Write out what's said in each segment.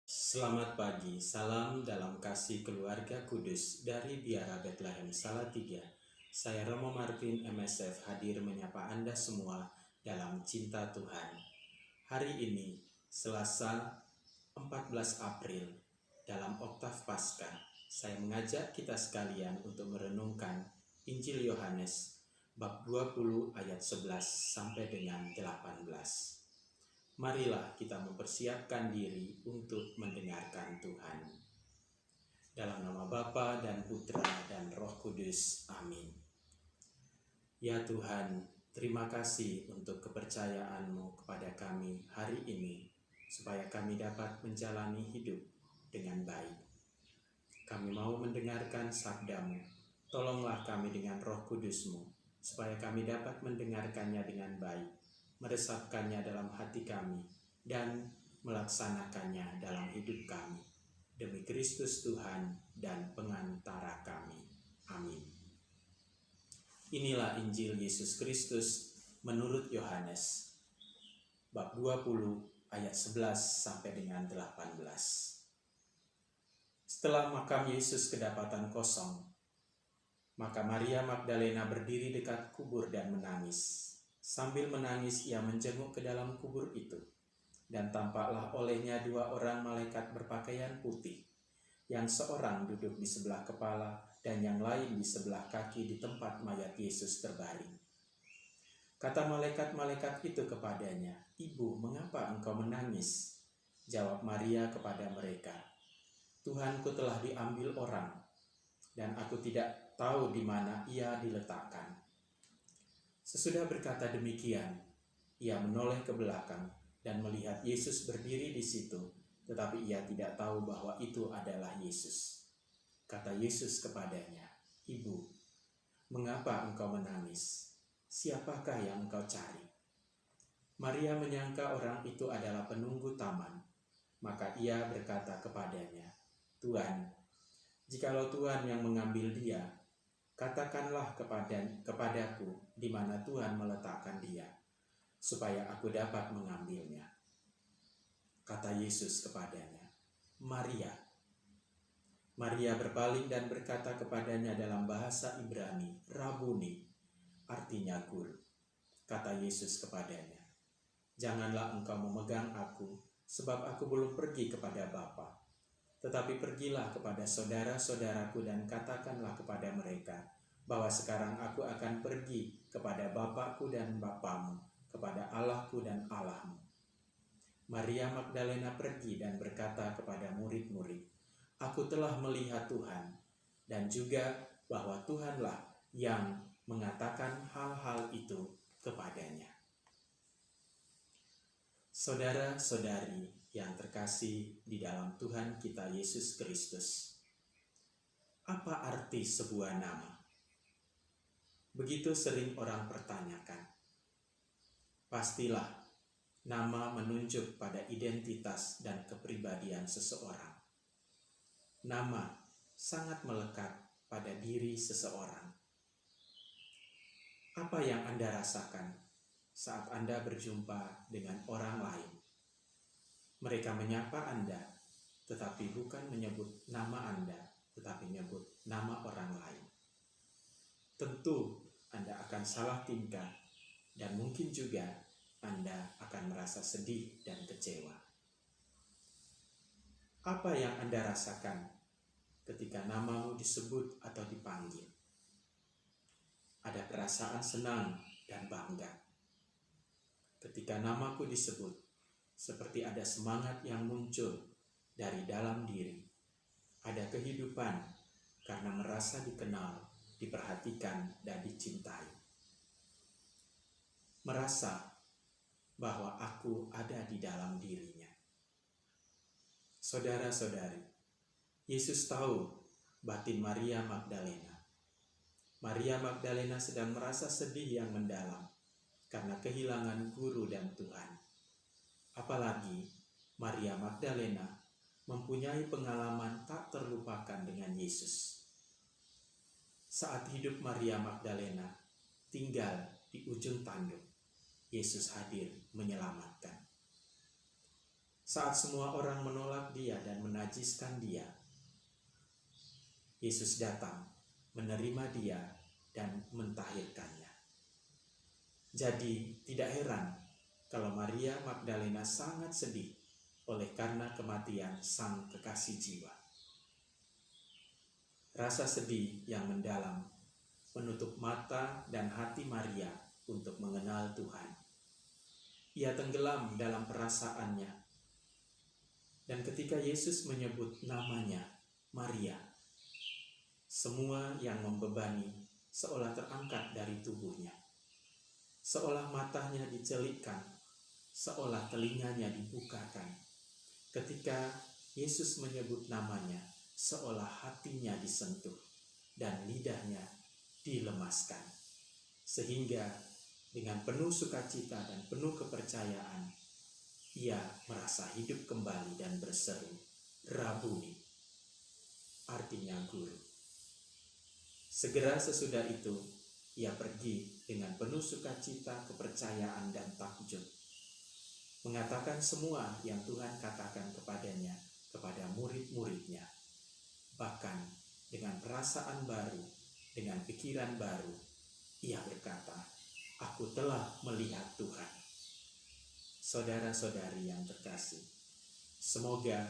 Selamat pagi, salam dalam kasih keluarga kudus dari Biara Bethlehem Salatiga. Saya Romo Martin MSF hadir menyapa Anda semua dalam cinta Tuhan. Hari ini, Selasa 14 April, dalam Oktav Paskah, saya mengajak kita sekalian untuk merenungkan Injil Yohanes bab 20 ayat 11 sampai dengan 18. Marilah kita mempersiapkan diri untuk mendengarkan Tuhan. Dalam nama Bapa dan Putra dan Roh Kudus. Amin. Ya Tuhan, terima kasih untuk kepercayaan-Mu kepada kami hari ini, supaya kami dapat menjalani hidup dengan baik. Kami mau mendengarkan sabda-Mu. Tolonglah kami dengan Roh Kudus-Mu, supaya kami dapat mendengarkannya dengan baik, meresapkannya dalam hati kami, dan melaksanakannya dalam hidup kami. Demi Kristus Tuhan dan pengantara kami. Amin. Inilah Injil Yesus Kristus menurut Yohanes, bab 20 ayat 11 sampai dengan 18. Setelah makam Yesus kedapatan kosong, maka Maria Magdalena berdiri dekat kubur dan menangis. Sambil menangis, ia menjenguk ke dalam kubur itu, dan tampaklah olehnya dua orang malaikat berpakaian putih, yang seorang duduk di sebelah kepala dan yang lain di sebelah kaki di tempat mayat Yesus terbaring. Kata malaikat-malaikat itu kepadanya, "Ibu, mengapa engkau menangis?" Jawab Maria kepada mereka, "Tuhanku telah diambil orang, dan aku tidak tahu di mana ia diletakkan." Sesudah berkata demikian, ia menoleh ke belakang dan melihat Yesus berdiri di situ, tetapi ia tidak tahu bahwa itu adalah Yesus. Kata Yesus kepadanya, "Ibu, mengapa engkau menangis? Siapakah yang engkau cari?" Maria menyangka orang itu adalah penunggu taman, maka ia berkata kepadanya, "Tuhan, jikalau Tuhan yang mengambil dia, katakanlah kepadaku di mana Tuhan meletakkan dia, supaya aku dapat mengambilnya." Kata Yesus kepadanya, "Maria." Maria berpaling dan berkata kepadanya dalam bahasa Ibrani, "Rabuni," artinya guru. Kata Yesus kepadanya, "Janganlah engkau memegang aku, sebab aku belum pergi kepada Bapa. Tetapi pergilah kepada saudara-saudaraku dan katakanlah kepada mereka bahwa sekarang aku akan pergi kepada Bapakku dan Bapamu, kepada Allahku dan Allahmu." Maria Magdalena pergi dan berkata kepada murid-murid, "Aku telah melihat Tuhan, dan juga bahwa Tuhanlah yang mengatakan hal-hal itu kepadanya." Saudara-saudari yang terkasih di dalam Tuhan kita Yesus Kristus, apa arti sebuah nama? Begitu sering orang pertanyakan. Pastilah, nama menunjuk pada identitas dan kepribadian seseorang. Nama sangat melekat pada diri seseorang. Apa yang Anda rasakan saat Anda berjumpa dengan orang lain? Mereka menyapa Anda, tetapi bukan menyebut nama Anda, tetapi menyebut nama orang lain. Tentu Anda akan salah tingkah, dan mungkin juga Anda akan merasa sedih dan kecewa. Apa yang Anda rasakan ketika namamu disebut atau dipanggil? Ada perasaan senang dan bangga. Ketika namaku disebut, seperti ada semangat yang muncul dari dalam diri. Ada kehidupan karena merasa dikenal, diperhatikan, dan dicintai. Merasa bahwa aku ada di dalam dirinya. Saudara-saudari, Yesus tahu batin Maria Magdalena. Maria Magdalena sedang merasa sedih yang mendalam karena kehilangan guru dan Tuhan. Apalagi Maria Magdalena mempunyai pengalaman tak terlupakan dengan Yesus. Saat hidup Maria Magdalena tinggal di ujung tanduk, Yesus hadir menyelamatkan. Saat semua orang menolak dia menajiskan dia. Yesus datang, menerima dia, dan mentahirkannya. Jadi tidak heran kalau Maria Magdalena sangat sedih oleh karena kematian sang kekasih jiwa. Rasa sedih yang mendalam menutup mata dan hati Maria untuk mengenal Tuhan. Ia tenggelam dalam perasaannya. Dan ketika Yesus menyebut namanya Maria, semua yang membebani seolah terangkat dari tubuhnya. Seolah matanya dicelikkan, seolah telinganya dibukakan. Ketika Yesus menyebut namanya, seolah hatinya disentuh dan lidahnya dilemaskan. Sehingga dengan penuh sukacita dan penuh kepercayaan, ia merasa hidup kembali dan berseru, Rabuni, artinya guru. Segera sesudah itu, ia pergi dengan penuh sukacita, kepercayaan, dan takjub, mengatakan semua yang Tuhan katakan kepadanya, kepada murid-muridnya. Bahkan dengan perasaan baru, dengan pikiran baru, ia berkata, aku telah melihat Tuhan. Saudara-saudari yang terkasih, semoga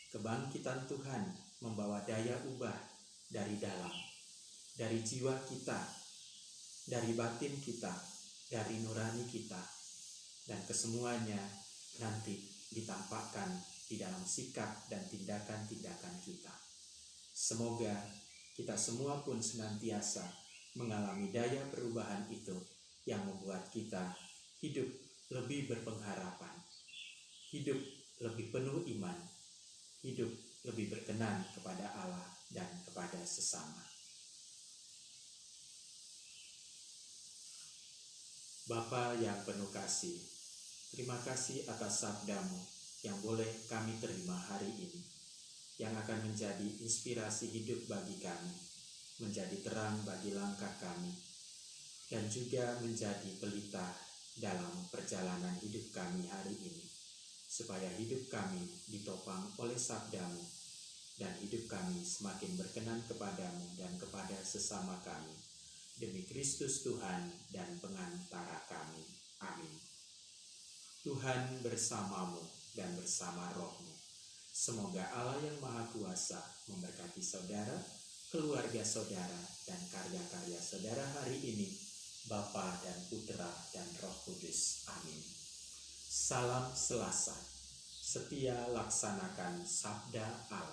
kebangkitan Tuhan membawa daya ubah dari dalam, dari jiwa kita, dari batin kita, dari nurani kita, dan kesemuanya nanti ditampakkan di dalam sikap dan tindakan-tindakan kita. Semoga kita semua pun senantiasa mengalami daya perubahan itu yang membuat kita hidup lebih berpengharapan, hidup lebih penuh iman, hidup lebih berkenan kepada Allah dan kepada sesama. Bapa yang penuh kasih, terima kasih atas sabdamu yang boleh kami terima hari ini, yang akan menjadi inspirasi hidup bagi kami, menjadi terang bagi langkah kami, dan juga menjadi pelita dalam perjalanan hidup kami hari ini, supaya hidup kami ditopang oleh sabdamu, dan hidup kami semakin berkenan kepadamu dan kepada sesama kami. Demi Kristus Tuhan dan pengantara kami. Amin. Tuhan bersamamu dan bersama rohmu. Semoga Allah yang Maha Kuasa memberkati saudara, keluarga saudara, dan karya-karya saudara hari ini, Bapa dan Putra dan Roh Kudus. Amin. Salam Selasa. Setia laksanakan sabda Allah.